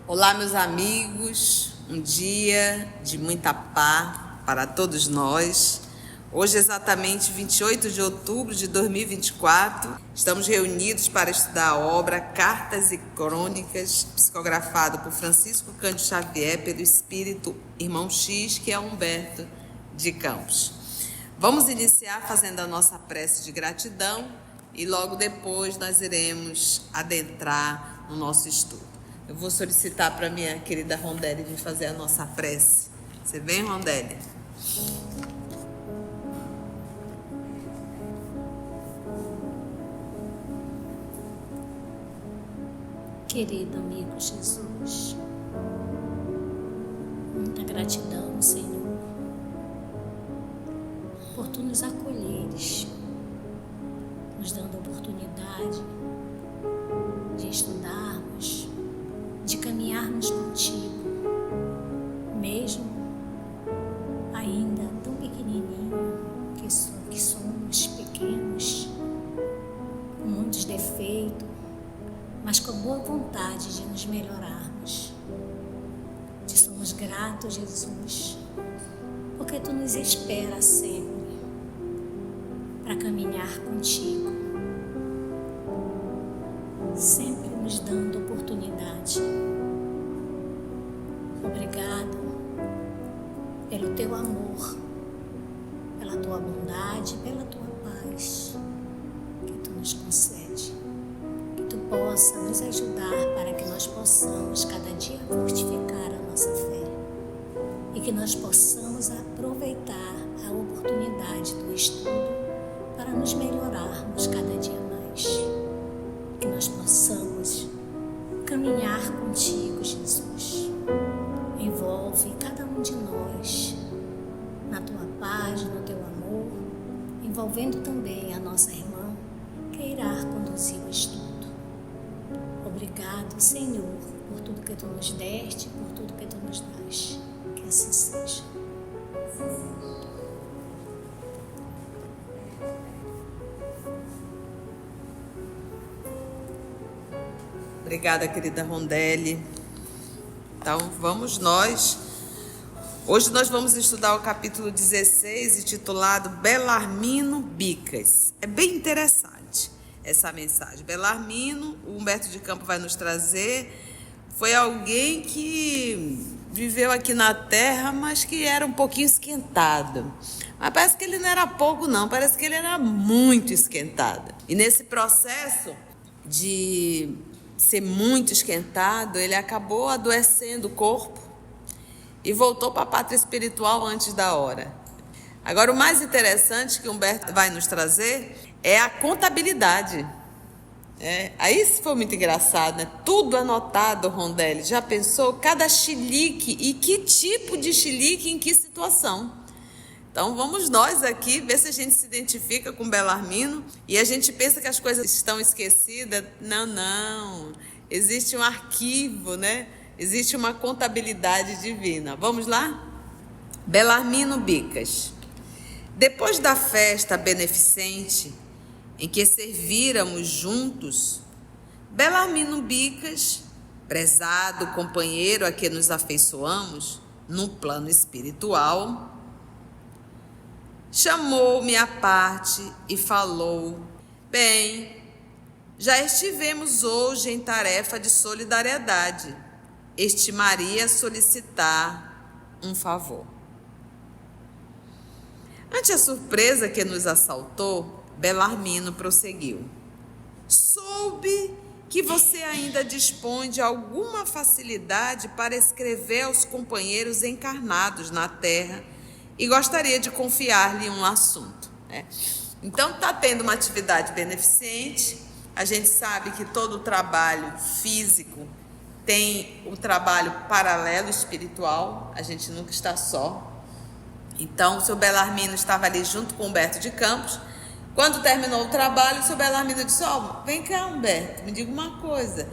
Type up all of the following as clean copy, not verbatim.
Olá, meus amigos, um dia de muita paz para todos nós. Hoje, exatamente 28 de outubro de 2024, estamos reunidos para estudar a obra Cartas e Crônicas, psicografado por Francisco Cândido Xavier, pelo Espírito Irmão X, que é Humberto de Campos. Vamos iniciar fazendo a nossa prece de gratidão e logo depois nós iremos adentrar no nosso estudo. Eu vou solicitar para minha querida Rondelli vir fazer a nossa prece. Você vem, Rondelli? Querido amigo Jesus, muita gratidão, Senhor, por Tu nos acolheres, nos dando a oportunidade de estudarmos, de caminharmos contigo, mesmo ainda tão pequenininho que somos pequenos, com muitos defeitos, mas com a boa vontade de nos melhorarmos. Te somos gratos, Jesus, porque Tu nos esperas sempre para caminhar contigo, sempre nos dando oportunidade. Obrigado pelo Teu amor, pela Tua bondade, pela Tua paz que Tu nos concede. Que Tu possa nos ajudar para que nós possamos cada dia fortificar a nossa fé e que nós possamos aproveitar a oportunidade do estudo para nos melhorarmos cada dia mais. Que nós possamos caminhar contigo, Jesus. Envolve cada um de nós na Tua paz, no Teu amor, envolvendo também a nossa irmã que irá conduzir o estudo. Obrigado, Senhor, por tudo que Tu nos deste, por tudo que Tu nos dás. Que assim seja. Obrigada, querida Rondelli. Então, vamos nós. Hoje nós vamos estudar o capítulo 16, intitulado Belarmino Bicas. É bem interessante essa mensagem. Belarmino, o Humberto de Campos vai nos trazer, foi alguém que viveu aqui na Terra, mas que era um pouquinho esquentado. Mas parece que ele não era pouco, não. Parece que ele era muito esquentado. E nesse processo de ser muito esquentado, ele acabou adoecendo o corpo e voltou para a pátria espiritual antes da hora. Agora, o mais interessante que Humberto vai nos trazer é a contabilidade. Aí foi muito engraçado, né? Tudo anotado, Rondelli. Já pensou? Cada chilique e que tipo de chilique em que situação. Então vamos nós aqui ver se a gente se identifica com Belarmino e a gente pensa que as coisas estão esquecidas. Não. Existe um arquivo, né? Existe uma contabilidade divina. Vamos lá? Belarmino Bicas. Depois da festa beneficente em que servíramos juntos, Belarmino Bicas, prezado companheiro a que nos afeiçoamos no plano espiritual, chamou-me à parte e falou: bem, já estivemos hoje em tarefa de solidariedade. Estimaria solicitar um favor. Ante a surpresa que nos assaltou, Belarmino prosseguiu: soube que você ainda dispõe de alguma facilidade para escrever aos companheiros encarnados na Terra e gostaria de confiar-lhe um assunto. Então, está tendo uma atividade beneficente. A gente sabe que todo o trabalho físico tem o trabalho paralelo espiritual. A gente nunca está só. Então, o seu Belarmino estava ali junto com Humberto de Campos. Quando terminou o trabalho, o seu Belarmino disse: vem cá, Humberto, me diga uma coisa.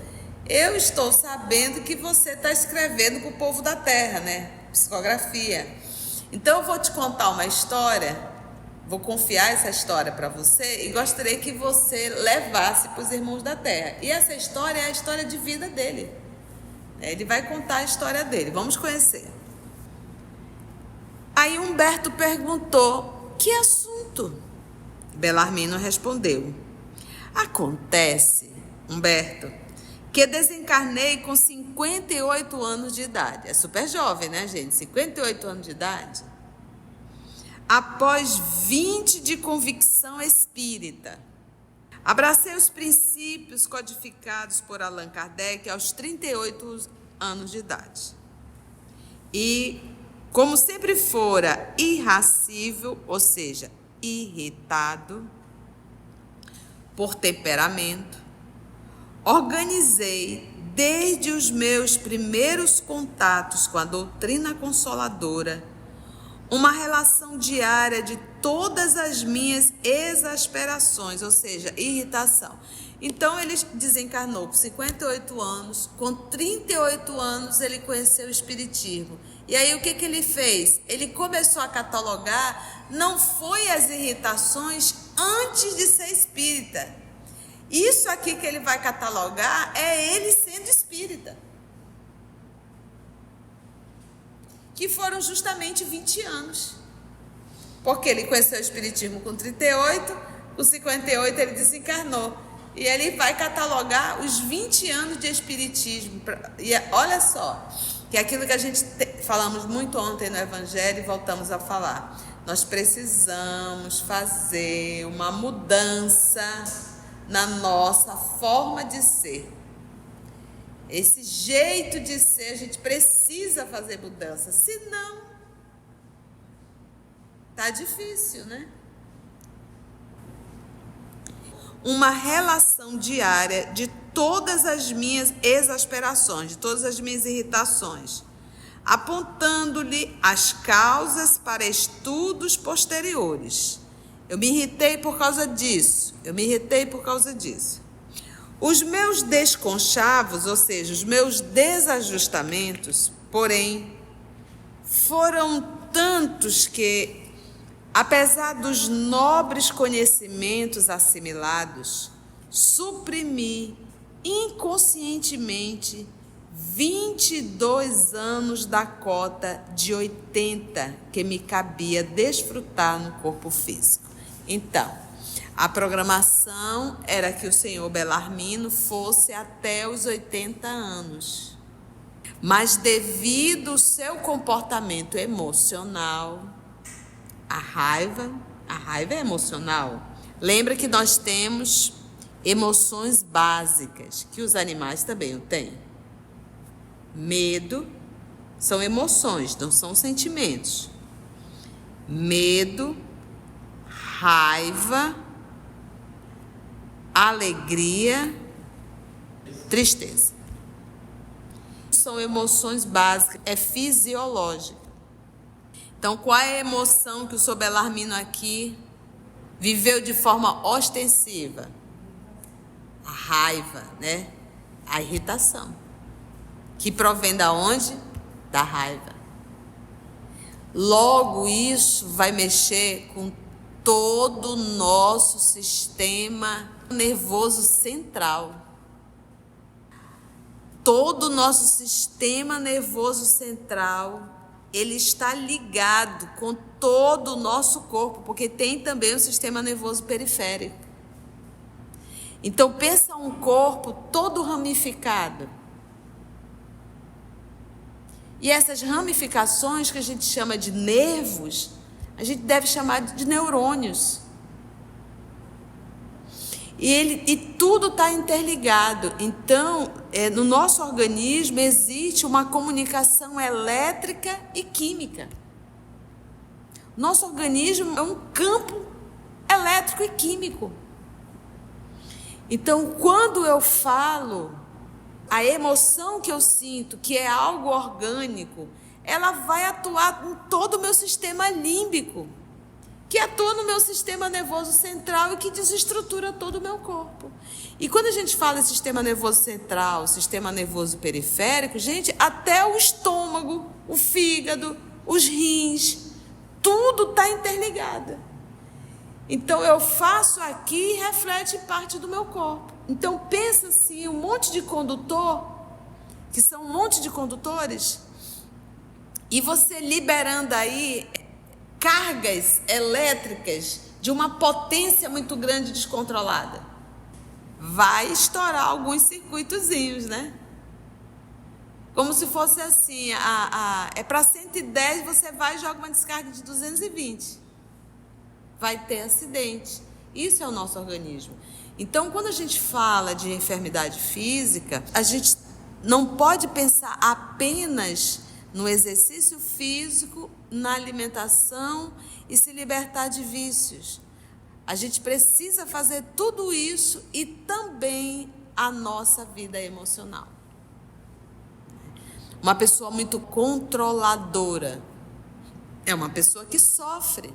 Eu estou sabendo que você está escrevendo para o povo da Terra, né? Psicografia. Então eu vou te contar uma história, vou confiar essa história para você e gostaria que você levasse para os irmãos da Terra. E essa história é a história de vida dele. Ele vai contar a história dele. Vamos conhecer. Aí Humberto perguntou: que assunto? Belarmino respondeu: acontece, Humberto, que desencarnei com 58 anos de idade. É super jovem, né, gente? 58 anos de idade. Após 20 de convicção espírita. Abracei os princípios codificados por Allan Kardec aos 38 anos de idade. E, como sempre fora irascível, ou seja, irritado por temperamento, organizei, desde os meus primeiros contatos com a doutrina consoladora, uma relação diária de todas as minhas exasperações, ou seja, irritação. Então, ele desencarnou com 58 anos, com 38 anos ele conheceu o Espiritismo. E aí, o que ele fez? Ele começou a catalogar, não foi as irritações antes de ser espírita. Isso aqui que ele vai catalogar é ele sendo espírita. Que foram justamente 20 anos. Porque ele conheceu o Espiritismo com 38, com 58 ele desencarnou. E ele vai catalogar os 20 anos de Espiritismo. E olha só, que é aquilo que a gente falamos muito ontem no Evangelho e voltamos a falar. Nós precisamos fazer uma mudança na nossa forma de ser. Esse jeito de ser, a gente precisa fazer mudança, senão tá difícil, né? Uma relação diária de todas as minhas exasperações, de todas as minhas irritações, apontando-lhe as causas para estudos posteriores. Eu me irritei por causa disso, Os meus desconchavos, ou seja, os meus desajustamentos, porém, foram tantos que, apesar dos nobres conhecimentos assimilados, suprimi inconscientemente 22 anos da cota de 80 que me cabia desfrutar no corpo físico. Então, a programação era que o senhor Belarmino fosse até os 80 anos. Mas devido ao seu comportamento emocional, a raiva é emocional. Lembra que nós temos emoções básicas, que os animais também o têm. Medo são emoções, não são sentimentos. Medo, raiva, alegria, tristeza. São emoções básicas, é fisiológico. Então, qual é a emoção que o senhor Belarmino aqui viveu de forma ostensiva? A raiva, né? A irritação. Que provém da onde? Da raiva. Logo, isso vai mexer com todo o nosso sistema nervoso central. Todo o nosso sistema nervoso central, ele está ligado com todo o nosso corpo, porque tem também o sistema nervoso periférico. Então, pensa um corpo todo ramificado. E essas ramificações que a gente chama de nervos, a gente deve chamar de neurônios. E tudo está interligado. Então, no nosso organismo existe uma comunicação elétrica e química. Nosso organismo é um campo elétrico e químico. Então, quando eu falo, a emoção que eu sinto, que é algo orgânico, ela vai atuar em todo o meu sistema límbico, que atua no meu sistema nervoso central e que desestrutura todo o meu corpo. E quando a gente fala em sistema nervoso central, sistema nervoso periférico, gente, até o estômago, o fígado, os rins, tudo está interligado. Então, eu faço aqui e reflete parte do meu corpo. Então, pensa assim, um monte de condutor que são um monte de condutores, e você liberando aí cargas elétricas de uma potência muito grande descontrolada, vai estourar alguns circuitozinhos, né? Como se fosse assim, é para 110, você vai e joga uma descarga de 220. Vai ter acidente. Isso é o nosso organismo. Então, quando a gente fala de enfermidade física, a gente não pode pensar apenas no exercício físico, na alimentação e se libertar de vícios. A gente precisa fazer tudo isso e também a nossa vida emocional. Uma pessoa muito controladora é uma pessoa que sofre.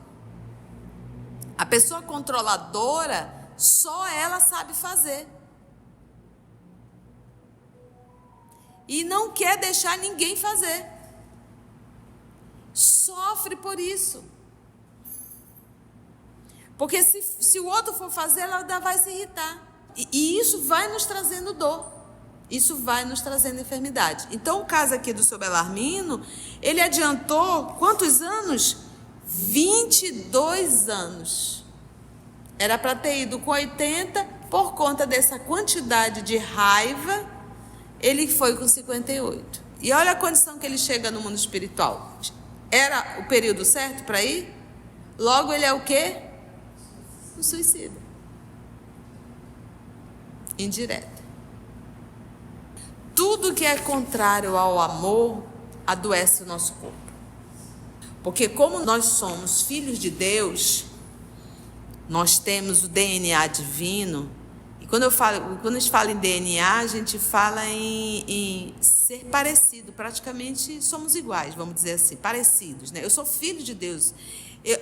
A pessoa controladora, só ela sabe fazer. E não quer deixar ninguém fazer. Sofre por isso. Porque se o outro for fazer, ela ainda vai se irritar. E isso vai nos trazendo dor. Isso vai nos trazendo enfermidade. Então, o caso aqui do seu Belarmino, ele adiantou quantos anos? 22 anos. Era para ter ido com 80, por conta dessa quantidade de raiva, ele foi com 58. E olha a condição que ele chega no mundo espiritual. Era o período certo para ir? Logo, ele é o quê? Um suicida. Indireto. Tudo que é contrário ao amor adoece o nosso corpo. Porque como nós somos filhos de Deus, nós temos o DNA divino. E quando a gente fala em DNA, a gente fala em ser parecido. Praticamente somos iguais, vamos dizer assim, parecidos, né? Eu sou filho de Deus.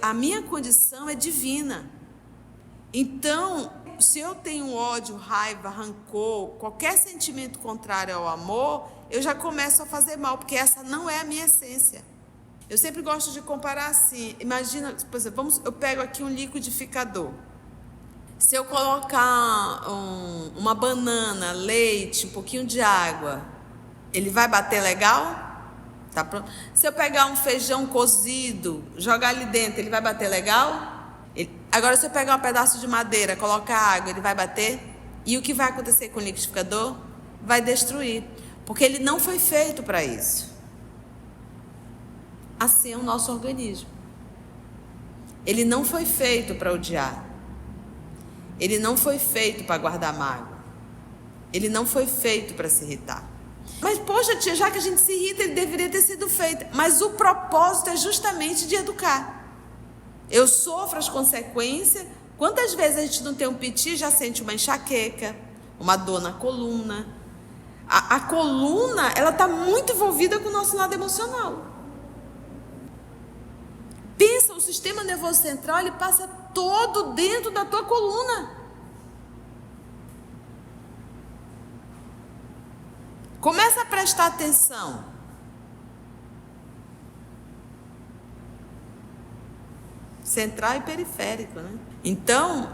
A minha condição é divina. Então, se eu tenho ódio, raiva, rancor, qualquer sentimento contrário ao amor, eu já começo a fazer mal, porque essa não é a minha essência. Eu sempre gosto de comparar assim. Imagina, por exemplo, eu pego aqui um liquidificador. Se eu colocar uma banana, leite, um pouquinho de água, ele vai bater legal? Tá pronto. Se eu pegar um feijão cozido, jogar ali dentro, ele vai bater legal? Agora, se eu pegar um pedaço de madeira, colocar água, ele vai bater? E o que vai acontecer com o liquidificador? Vai destruir. Porque ele não foi feito para isso. Assim é o nosso organismo. Ele não foi feito para odiar. Ele não foi feito para guardar mágoa. Ele não foi feito para se irritar. Mas, poxa, tia, já que a gente se irrita, ele deveria ter sido feito. Mas o propósito é justamente de educar. Eu sofro as consequências. Quantas vezes a gente não tem um piti e já sente uma enxaqueca, uma dor na coluna? A coluna, ela está muito envolvida com o nosso lado emocional. Pensa, o sistema nervoso central, ele passa todo dentro da tua coluna. Começa a prestar atenção. Central e periférico, né? Então,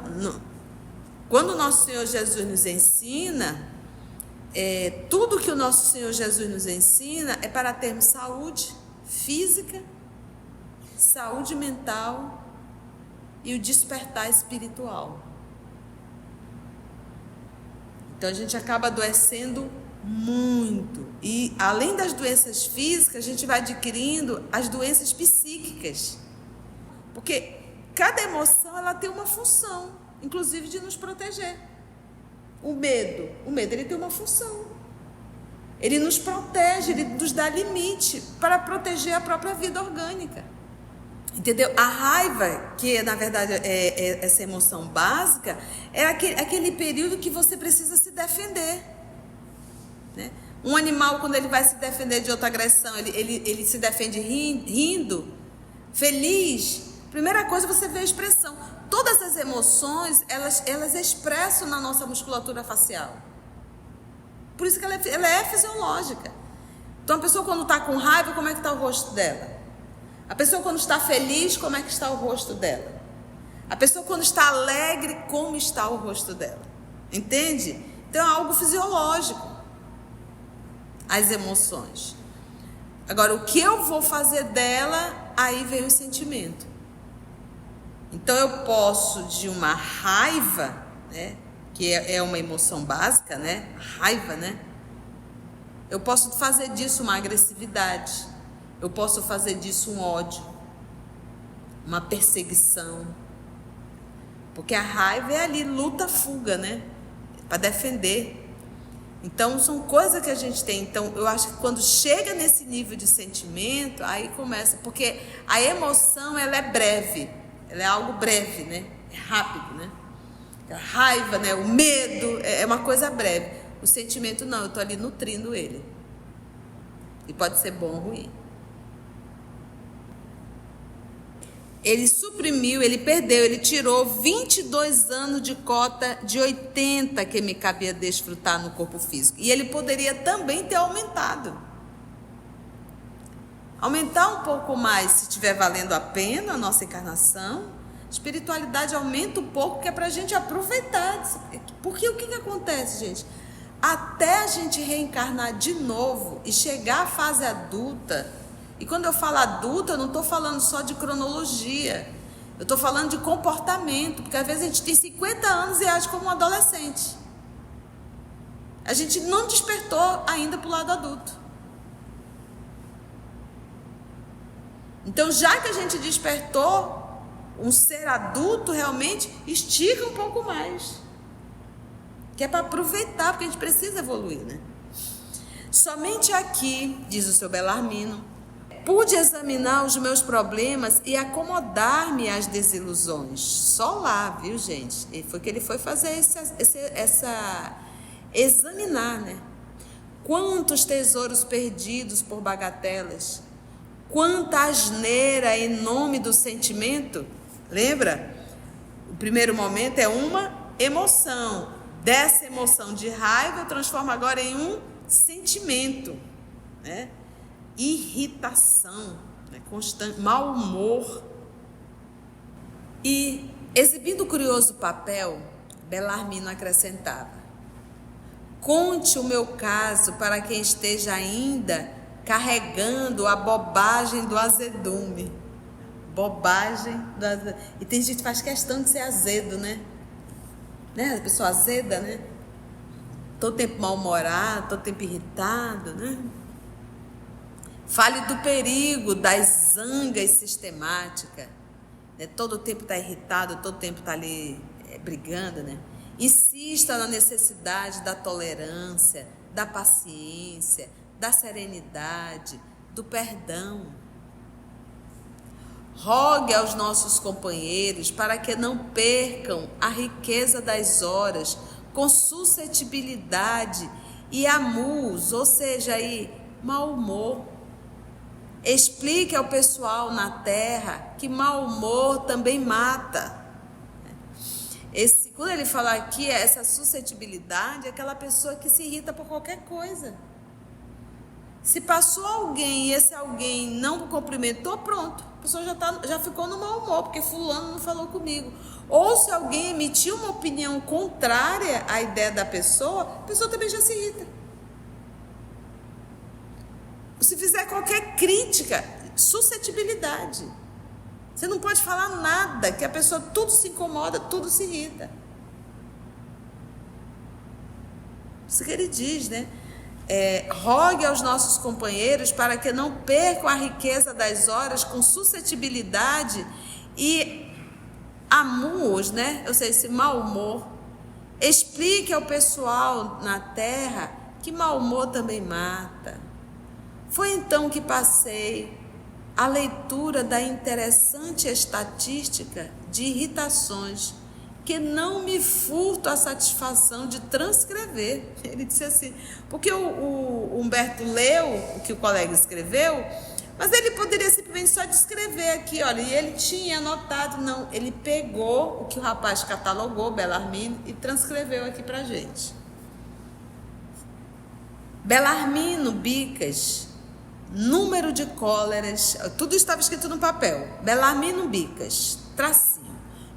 quando o nosso Senhor Jesus nos ensina, tudo que o nosso Senhor Jesus nos ensina é para termos saúde física, saúde mental e o despertar espiritual. Então a gente acaba adoecendo muito. E além das doenças físicas, a gente vai adquirindo as doenças psíquicas. Porque cada emoção, ela tem uma função, inclusive de nos proteger. O medo, ele tem uma função. Ele nos protege, ele nos dá limite para proteger a própria vida orgânica. Entendeu? A raiva, que na verdade é essa emoção básica, é aquele período que você precisa se defender, né? Um animal, quando ele vai se defender de outra agressão, ele se defende rindo, feliz. Primeira coisa, você vê a expressão. Todas as emoções, elas expressam na nossa musculatura facial. Por isso que ela é fisiológica. Então, a pessoa quando está com raiva, como é que está o rosto dela? A pessoa quando está feliz, como é que está o rosto dela? A pessoa quando está alegre, como está o rosto dela? Entende? Então, é algo fisiológico. as emoções. Agora, o que eu vou fazer dela, aí vem o sentimento. Então, eu posso de uma raiva, né, que é uma emoção básica, né, raiva, né, eu posso fazer disso uma agressividade, eu posso fazer disso um ódio, uma perseguição, porque a raiva é ali luta, fuga, né, para defender. Então, são coisas que a gente tem. Então, eu acho que quando chega nesse nível de sentimento, aí começa, porque a emoção, ela é breve, ela é algo breve, né? É rápido, né? A raiva, né? O medo, é uma coisa breve. O sentimento não, eu estou ali nutrindo ele. E pode ser bom ou ruim. Ele suprimiu, ele perdeu, ele tirou 22 anos de cota de 80 que me cabia desfrutar no corpo físico. E ele poderia também ter aumentado. Aumentar um pouco mais, se estiver valendo a pena a nossa encarnação. Espiritualidade aumenta um pouco, que é para a gente aproveitar. Porque o que acontece, gente? Até a gente reencarnar de novo e chegar à fase adulta. E quando eu falo adulta, eu não estou falando só de cronologia. Eu estou falando de comportamento. Porque às vezes a gente tem 50 anos e age como um adolescente. A gente não despertou ainda para o lado adulto. Então, já que a gente despertou um ser adulto, realmente, estica um pouco mais. Que é para aproveitar, porque a gente precisa evoluir, né? Somente aqui, diz o seu Belarmino, pude examinar os meus problemas e acomodar-me às desilusões. Só lá, viu, gente? E foi que ele foi fazer examinar, né? Quantos tesouros perdidos por bagatelas, quanta asneira em nome do sentimento. Lembra? O primeiro momento é uma emoção. Dessa emoção de raiva, eu transformo agora em um sentimento, né? Irritação, né? Constante, mau humor. E, exibindo o curioso papel, Belarmino acrescentava: conte o meu caso para quem esteja ainda carregando a bobagem do azedume. Bobagem do azedume. E tem gente que faz questão de ser azedo, né? A pessoa azeda, né? Todo tempo mal-humorado, todo tempo irritado, né? Fale do perigo das zangas sistemáticas, né? Todo tempo está irritado, todo tempo está ali brigando, né? Insista na necessidade da tolerância, da paciência, da serenidade, do perdão. Rogue aos nossos companheiros para que não percam a riqueza das horas com suscetibilidade e amus, ou seja, aí, mau humor. Explique ao pessoal na terra que mau humor também mata. Quando ele fala aqui, essa suscetibilidade é aquela pessoa que se irrita por qualquer coisa. Se passou alguém e esse alguém não cumprimentou, pronto. A pessoa já ficou no mau humor, porque fulano não falou comigo. Ou se alguém emitiu uma opinião contrária à ideia da pessoa, a pessoa também já se irrita. Se fizer qualquer crítica, suscetibilidade. Você não pode falar nada, que a pessoa tudo se incomoda, tudo se irrita. Isso que ele diz, né? Rogue aos nossos companheiros para que não percam a riqueza das horas com suscetibilidade e amus, né? Ou seja, esse mau humor. Explique ao pessoal na terra que mau humor também mata. Foi então que passei a leitura da interessante estatística de irritações que não me furto a satisfação de transcrever. Ele disse assim, porque o Humberto leu o que o colega escreveu, mas ele poderia simplesmente só descrever aqui, olha, e ele tinha anotado, não, ele pegou o que o rapaz catalogou, Belarmino, e transcreveu aqui pra gente. Belarmino Bicas, número de cóleras, tudo estava escrito no papel. Belarmino Bicas, tracinho,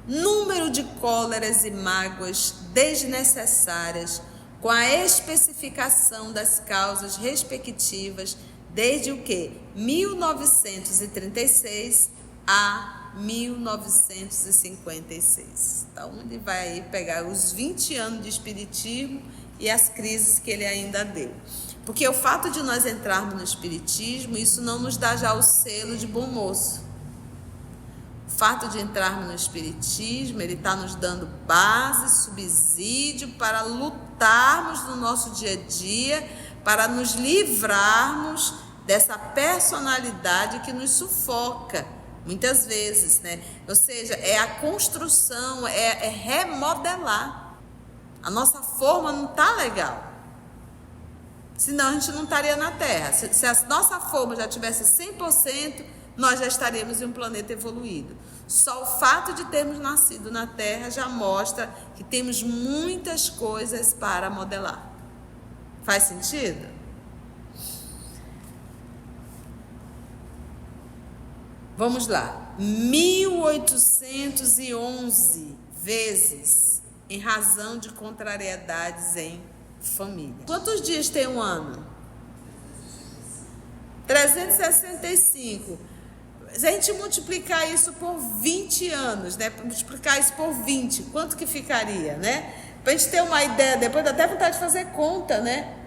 número de cóleras e mágoas desnecessárias com a especificação das causas respectivas desde o que? 1936 a 1956. Então, ele vai pegar os 20 anos de espiritismo e as crises que ele ainda deu. Porque o fato de nós entrarmos no espiritismo, isso não nos dá já o selo de bom moço. O fato de entrarmos no espiritismo, ele está nos dando base, subsídio para lutarmos no nosso dia a dia, para nos livrarmos dessa personalidade que nos sufoca, muitas vezes, né? Ou seja, é a construção, é remodelar. A nossa forma não está legal. Senão a gente não estaria na Terra. Se a nossa forma já tivesse 100%, nós já estaríamos em um planeta evoluído. Só o fato de termos nascido na Terra já mostra que temos muitas coisas para modelar. Faz sentido? Vamos lá. 1811 vezes em razão de contrariedades em família. Quantos dias tem um ano? 365. Se a gente multiplicar isso por 20 anos, né? Multiplicar isso por 20, quanto que ficaria, né? Pra gente ter uma ideia, depois dá até vontade de fazer conta, né?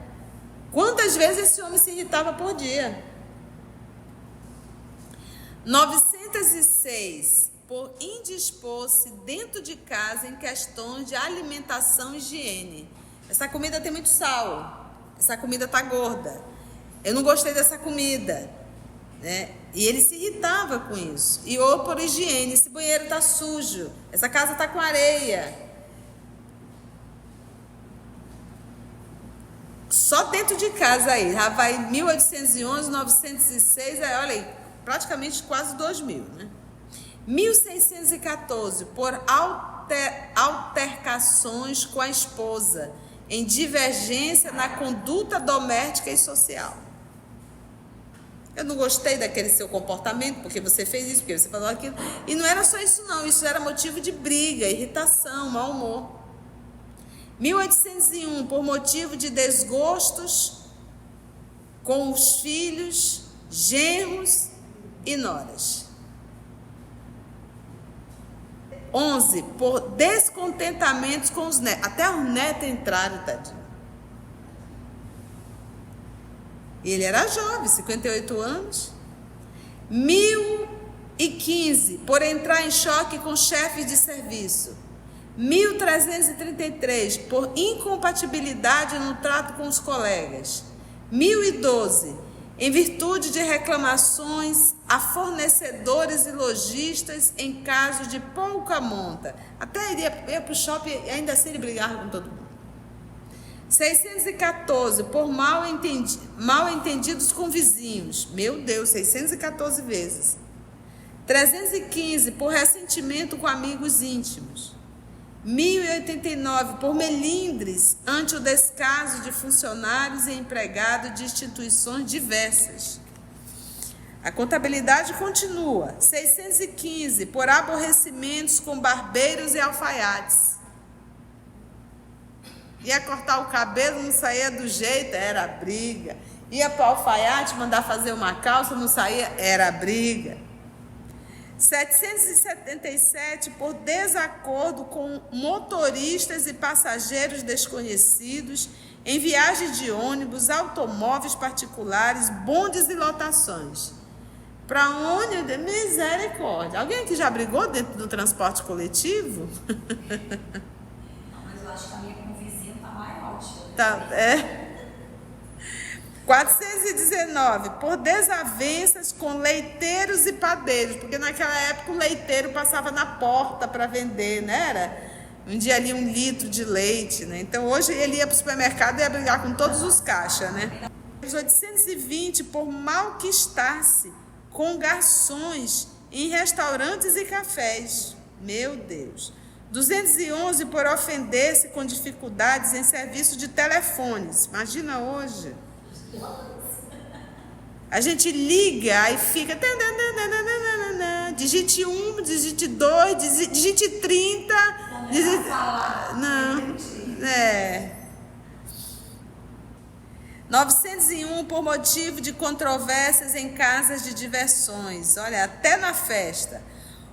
Quantas vezes esse homem se irritava por dia? 906 por indispor-se dentro de casa em questões de alimentação e higiene. Essa comida tem muito sal, essa comida tá gorda, eu não gostei dessa comida, né? E ele se irritava com isso. E ou por higiene, esse banheiro tá sujo, essa casa tá com areia. Só dentro de casa aí, já vai 1811, 906, aí, olha aí, praticamente quase 2000, né? 1614, por altercações com a esposa, em divergência na conduta doméstica e social. Eu não gostei daquele seu comportamento, porque você fez isso, porque você falou aquilo. E não era só isso não, isso era motivo de briga, irritação, mau humor. 1801, por motivo de desgostos com os filhos, genros e noras. 11, por descontentamentos com os netos. Até os netos entraram, tadinho. Ele era jovem, 58 anos. 1015, por entrar em choque com chefes de serviço. 1333, por incompatibilidade no trato com os colegas. 1012, em virtude de reclamações a fornecedores e lojistas em caso de pouca monta. Até ele ia para o shopping e ainda assim ele brigava com todo mundo. 614, por mal entendidos com vizinhos. Meu Deus, 614 vezes. 315, por ressentimento com amigos íntimos. 1089, por melindres ante o descaso de funcionários e empregados de instituições diversas. A contabilidade continua. 615, por aborrecimentos com barbeiros e alfaiates. Ia cortar o cabelo, não saía do jeito, era briga. Ia para o alfaiate, mandar fazer uma calça, não saía, era briga. 777, por desacordo com motoristas e passageiros desconhecidos em viagens de ônibus, automóveis particulares, bondes e lotações. Para onde? Misericórdia. Alguém aqui já brigou dentro do transporte coletivo? Não, mas eu acho que a minha com o vizinho tá maior. Tá, é. 419, por desavenças com leiteiros e padeiros, porque naquela época o leiteiro passava na porta para vender, né? Era um dia ali 1 litro de leite, né? Então hoje ele ia para o supermercado e ia brigar com todos os caixas, né? 820, por malquistar-se com garçons em restaurantes e cafés. Meu Deus. 211, por ofender-se com dificuldades em serviço de telefones. Imagina hoje. A gente liga e fica digite 1, digite 2, digite 30, digite... Não, 901 por motivo de controvérsias em casas de diversões, olha, até na festa.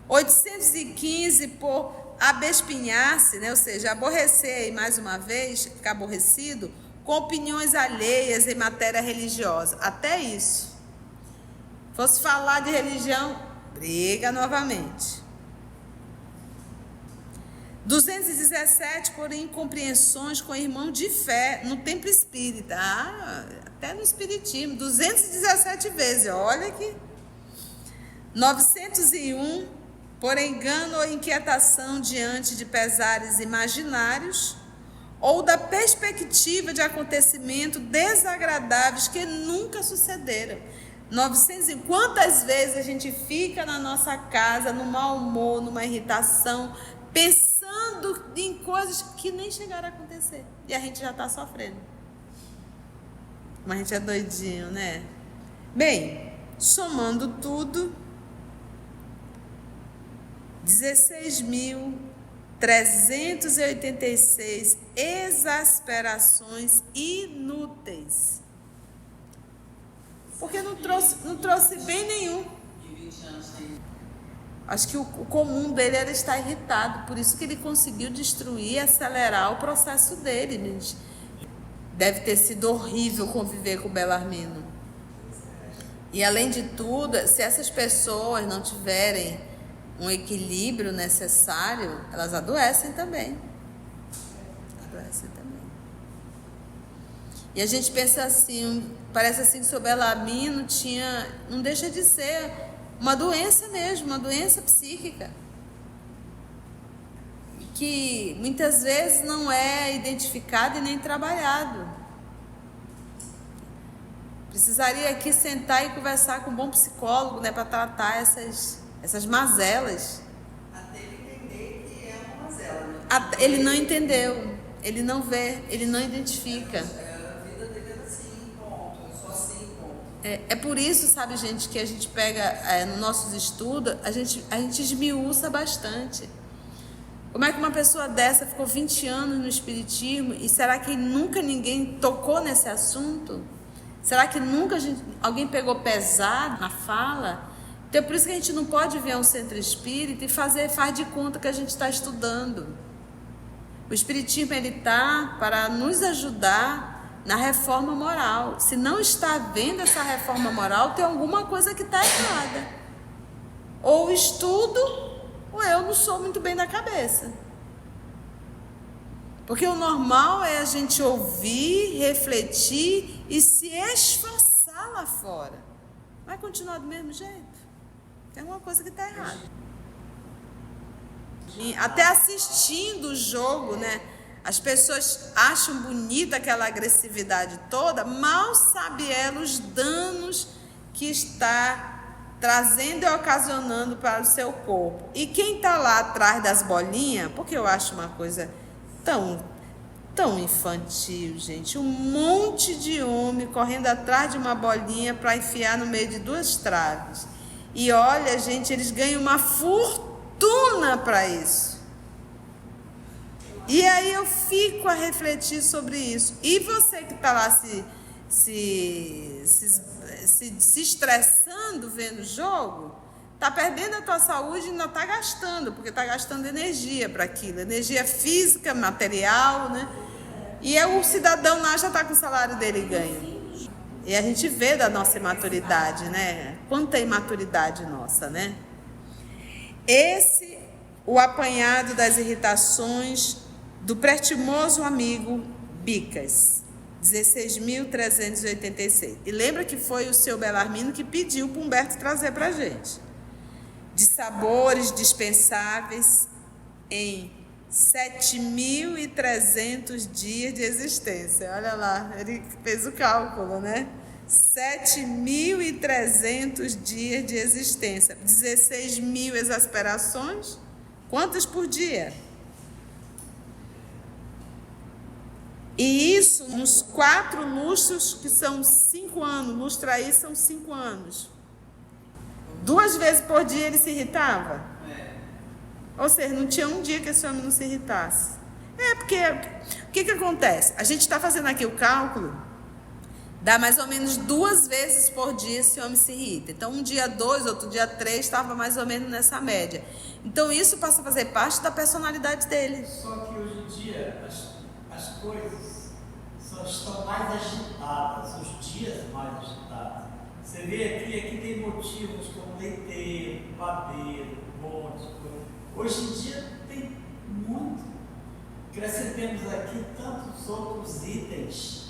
815 por abespinhar-se, né? Ou seja, aborrecer, e mais uma vez, ficar aborrecido, com opiniões alheias em matéria religiosa, até isso. Fosse falar de religião, briga novamente. 217 por incompreensões com irmão de fé no templo espírita. Até no espiritismo, 217 vezes, olha aqui. 901 por engano ou inquietação diante de pesares imaginários ou da perspectiva de acontecimentos desagradáveis que nunca sucederam. 900, quantas vezes a gente fica na nossa casa, no mau humor, numa irritação, pensando em coisas que nem chegaram a acontecer. E a gente já está sofrendo. Mas a gente é doidinho, né? Bem, somando tudo, 16.386 exasperações inúteis. Porque não trouxe bem nenhum. Acho que o comum dele era estar irritado, por isso que ele conseguiu destruir e acelerar o processo dele, gente. Deve ter sido horrível conviver com o Belarmino. E além de tudo, se essas pessoas não tiverem um equilíbrio necessário, elas adoecem também. Adoecem também. E a gente pensa assim, parece assim que o seu Belarmino não deixa de ser uma doença mesmo, uma doença psíquica, que muitas vezes não é identificado e nem trabalhado. Precisaria aqui sentar e conversar com um bom psicólogo, né, para tratar essas mazelas. Até ele entender que é uma mazela, né? Ele não entendeu, ele não vê, ele não identifica. A vida dele era assim, ponto, só assim, ponto. É por isso, sabe, gente, que a gente pega nos nossos estudos, a gente esmiuça bastante. Como é que uma pessoa dessa ficou 20 anos no espiritismo e será que nunca ninguém tocou nesse assunto? Será que nunca alguém pegou pesado na fala? Então é por isso que a gente não pode vir a um centro espírita e faz de conta que a gente está estudando. O espiritismo ele está para nos ajudar na reforma moral. Se não está havendo essa reforma moral, tem alguma coisa que está errada. Ou estudo, ou eu não sou muito bem da cabeça. Porque o normal é a gente ouvir, refletir e se esforçar lá fora. Vai continuar do mesmo jeito? Tem alguma coisa que está errada. E até assistindo o jogo, né? As pessoas acham bonita aquela agressividade toda, mal sabe ela os danos que está trazendo e ocasionando para o seu corpo. E quem está lá atrás das bolinhas, porque eu acho uma coisa tão infantil, gente, um monte de homem correndo atrás de uma bolinha para enfiar no meio de duas traves. E olha, gente, eles ganham uma fortuna para isso. E aí eu fico a refletir sobre isso. E você que está lá se estressando vendo o jogo, está perdendo a tua saúde e não está gastando, porque está gastando energia para aquilo, energia física, material, né? E o cidadão lá já está com o salário dele ganho. E a gente vê da nossa imaturidade, né? Quanta imaturidade nossa, né? O apanhado das irritações do pretimoso amigo Bicas, 16.386. E lembra que foi o seu Belarmino que pediu para Humberto trazer para a gente. De sabores dispensáveis em 7.300 dias de existência. Olha lá, ele fez o cálculo, né? 7.300 dias de existência. 16.000 exasperações. Quantas por dia? E isso nos 4 lustros, que são 5 anos. Lustra aí são 5 anos. 2 vezes por dia ele se irritava? Ou seja, não tinha um dia que esse homem não se irritasse. Porque o que acontece? A gente está fazendo aqui o cálculo dá mais ou menos 2 vezes por dia esse homem se irrita. Então, um dia 2, outro dia 3, estava mais ou menos nessa média. Então, isso passa a fazer parte da personalidade dele. Só que hoje em dia, as coisas estão mais agitadas, os dias mais agitados. Você vê aqui tem motivos como leiteiro, padeiro, monte. Hoje em dia tem muito. Acrescentemos aqui tantos outros itens.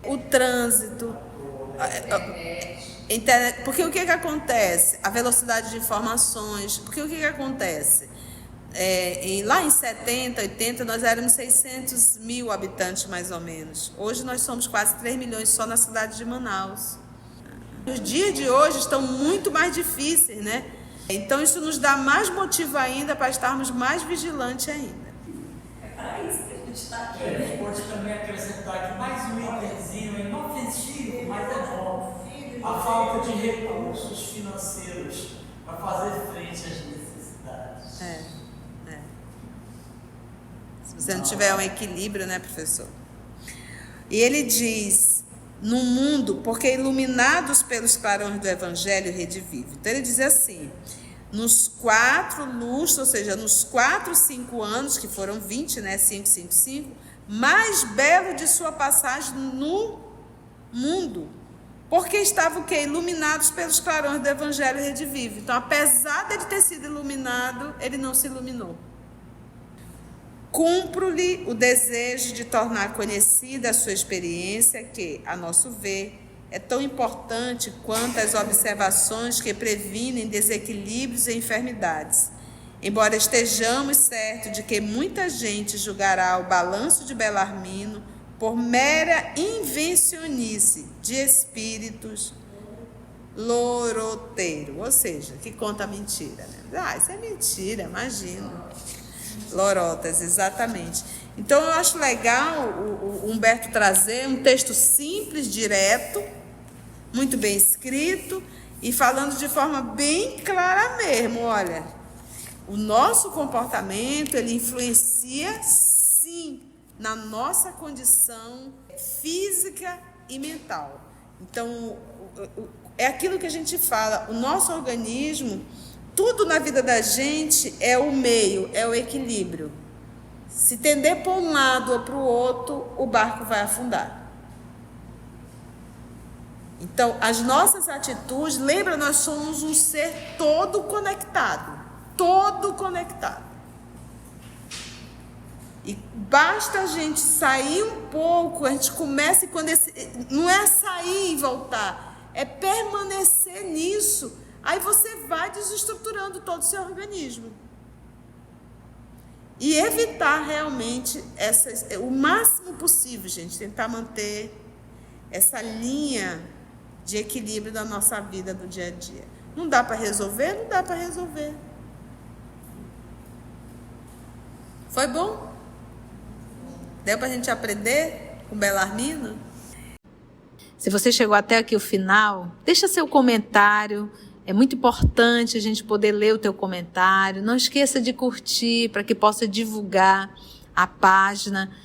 O trânsito, internet. Porque o que acontece? A velocidade de informações. Porque o que acontece? Lá em 70, 80, nós éramos 600 mil habitantes, mais ou menos. Hoje nós somos quase 3 milhões só na cidade de Manaus. Os dias de hoje estão muito mais difíceis, né? Então isso nos dá mais motivo ainda para estarmos mais vigilantes ainda. É para isso que a gente está aqui. A gente pode também acrescentar aqui mais um itemzinho, inofensivo, mas é bom. A falta de recursos financeiros para fazer frente às necessidades. Se você não tiver um equilíbrio, né, professor? E ele diz, no mundo, porque iluminados pelos clarões do Evangelho redivive. Então ele diz assim, nos 4 lustros, ou seja, nos 4, 5 anos, que foram 20, né, 5, 5, 5, mais belo de sua passagem no mundo, porque estavam o quê? Iluminados pelos clarões do Evangelho redivive. Então, apesar dele ter sido iluminado, ele não se iluminou. Cumpro-lhe o desejo de tornar conhecida a sua experiência, que, a nosso ver, é tão importante quanto as observações que previnem desequilíbrios e enfermidades. Embora estejamos certos de que muita gente julgará o balanço de Belarmino por mera invencionice de espíritos loroteiros, ou seja, que conta mentira, né? Isso é mentira, imagina. Lorotas, exatamente. Então eu acho legal o Humberto trazer um texto simples, direto, muito bem escrito e falando de forma bem clara mesmo. Olha, o nosso comportamento, ele influencia sim na nossa condição física e mental. Então, é aquilo que a gente fala, o nosso organismo, tudo na vida da gente é o meio, é o equilíbrio. Se tender para um lado ou para o outro, o barco vai afundar. Então, as nossas atitudes, lembra, nós somos um ser todo conectado. Todo conectado. E basta a gente sair um pouco, a gente começa e quando não é sair e voltar, é permanecer nisso. Aí você vai desestruturando todo o seu organismo. E evitar realmente o máximo possível, gente, tentar manter essa linha de equilíbrio da nossa vida do dia a dia. Não dá para resolver? Não dá para resolver. Foi bom? Deu para a gente aprender com Belarmino? Se você chegou até aqui o final, deixa seu comentário. É muito importante a gente poder ler o teu comentário. Não esqueça de curtir para que possa divulgar a página.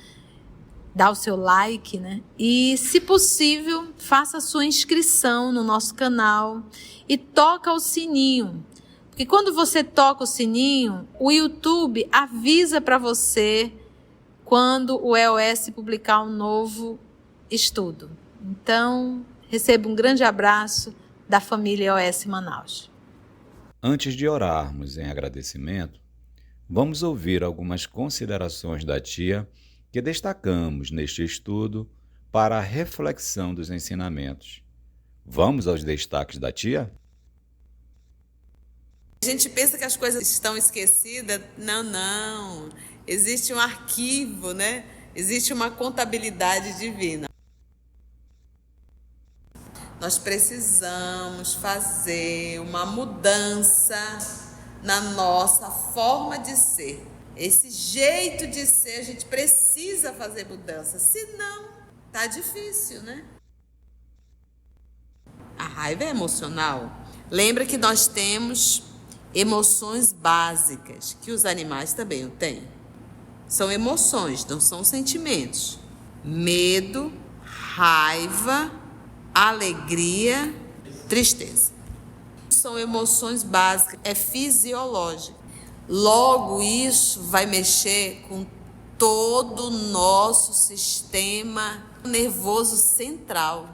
Dá o seu like, né? E, se possível, faça a sua inscrição no nosso canal e toca o sininho. Porque quando você toca o sininho, o YouTube avisa para você quando o EOS publicar um novo estudo. Então, receba um grande abraço da família EOS Manaus. Antes de orarmos em agradecimento, vamos ouvir algumas considerações da tia que destacamos neste estudo para a reflexão dos ensinamentos. Vamos aos destaques da tia? A gente pensa que as coisas estão esquecidas. Não. Existe um arquivo, né? Existe uma contabilidade divina. Nós precisamos fazer uma mudança na nossa forma de ser. Esse jeito de ser, a gente precisa fazer mudança. Senão, tá difícil, né? A raiva é emocional. Lembra que nós temos emoções básicas, que os animais também o têm. São emoções, não são sentimentos. Medo, raiva alegria, tristeza. São emoções básicas, é fisiológico. Logo, isso vai mexer com todo o nosso sistema nervoso central.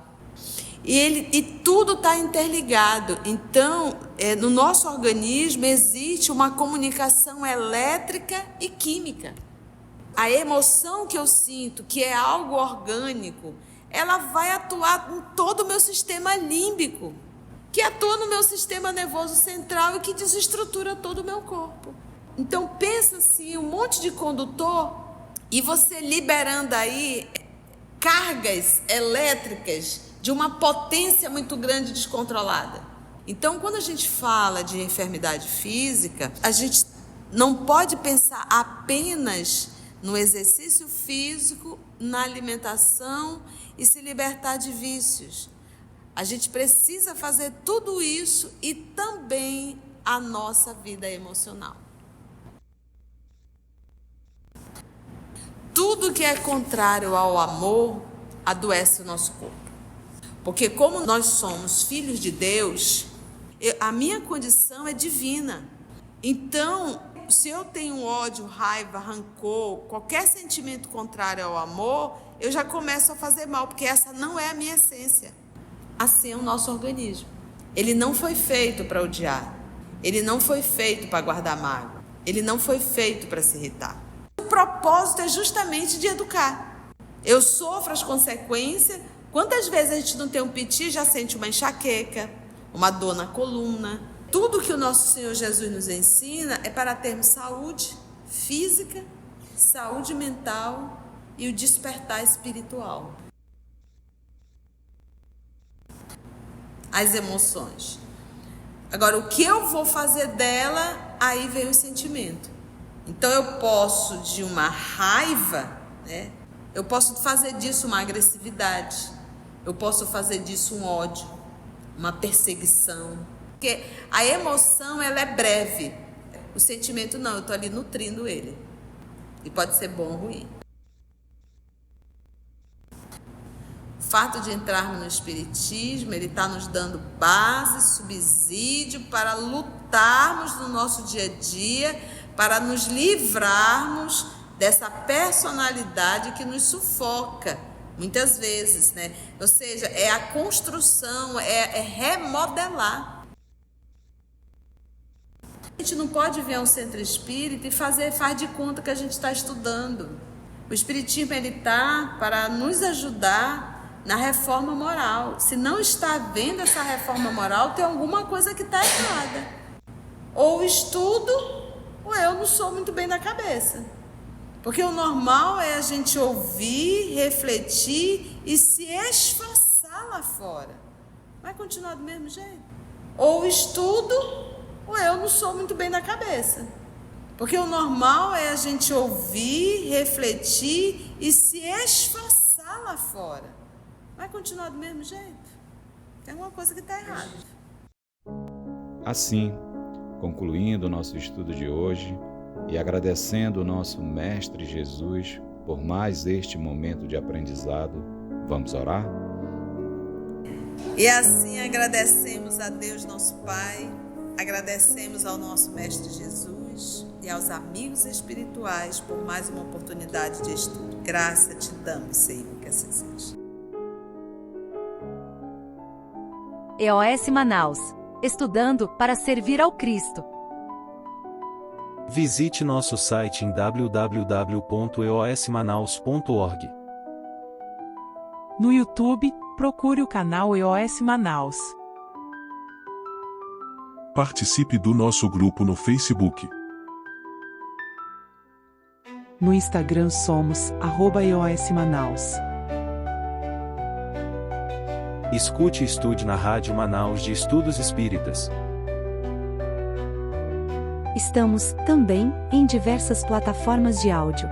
E tudo está interligado. Então, no nosso organismo existe uma comunicação elétrica e química. A emoção que eu sinto, que é algo orgânico, ela vai atuar em todo o meu sistema límbico, que atua no meu sistema nervoso central e que desestrutura todo o meu corpo. Então, pensa assim, um monte de condutor e você liberando aí cargas elétricas de uma potência muito grande descontrolada. Então, quando a gente fala de enfermidade física, a gente não pode pensar apenas no exercício físico, na alimentação e se libertar de vícios. A gente precisa fazer tudo isso e também a nossa vida emocional. Tudo que é contrário ao amor adoece o nosso corpo. Porque como nós somos filhos de Deus, a minha condição é divina. Então, se eu tenho ódio, raiva, rancor, qualquer sentimento contrário ao amor, eu já começo a fazer mal, porque essa não é a minha essência. Assim é o nosso organismo. Ele não foi feito para odiar. Ele não foi feito para guardar mágoa. Ele não foi feito para se irritar. O propósito é justamente de educar. Eu sofro as consequências. Quantas vezes a gente não tem um piti, já sente uma enxaqueca, uma dor na coluna. Tudo que o nosso Senhor Jesus nos ensina é para termos saúde física, saúde mental e o despertar espiritual. As emoções. Agora, o que eu vou fazer dela, aí vem o sentimento. Então, eu posso de uma raiva, né? Eu posso fazer disso uma agressividade. Eu posso fazer disso um ódio, uma perseguição. Porque a emoção, ela é breve. O sentimento não, eu estou ali nutrindo ele. E pode ser bom ou ruim. O fato de entrarmos no Espiritismo, ele está nos dando base, subsídio para lutarmos no nosso dia a dia, para nos livrarmos dessa personalidade que nos sufoca, muitas vezes, né? Ou seja, é a construção, é remodelar. A gente não pode vir a um centro espírita e faz de conta que a gente está estudando. O Espiritismo, ele está para nos ajudar na reforma moral. Se não está havendo essa reforma moral, tem alguma coisa que está errada. Ou estudo, ou eu não sou muito bem da cabeça. Porque o normal é a gente ouvir, refletir e se esforçar lá fora. Vai continuar do mesmo jeito? Ou estudo, ou eu não sou muito bem da cabeça. Porque o normal é a gente ouvir, refletir e se esforçar lá fora. Vai continuar do mesmo jeito? Tem alguma coisa que está errada. Assim, concluindo o nosso estudo de hoje e agradecendo o nosso Mestre Jesus por mais este momento de aprendizado, vamos orar? E assim agradecemos a Deus nosso Pai, agradecemos ao nosso Mestre Jesus e aos amigos espirituais por mais uma oportunidade de estudo. Graça te damos, Senhor, que assim seja. EOS Manaus. Estudando para servir ao Cristo. Visite nosso site em www.eosmanaus.org. No YouTube, procure o canal EOS Manaus. Participe do nosso grupo no Facebook. No Instagram somos @EOS Manaus. Escute e estude na Rádio Manaus de Estudos Espíritas. Estamos, também, em diversas plataformas de áudio.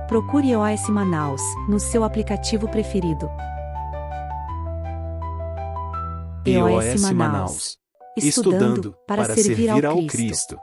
Procure EOS Manaus, no seu aplicativo preferido. EOS Manaus. Estudando para servir ao Cristo.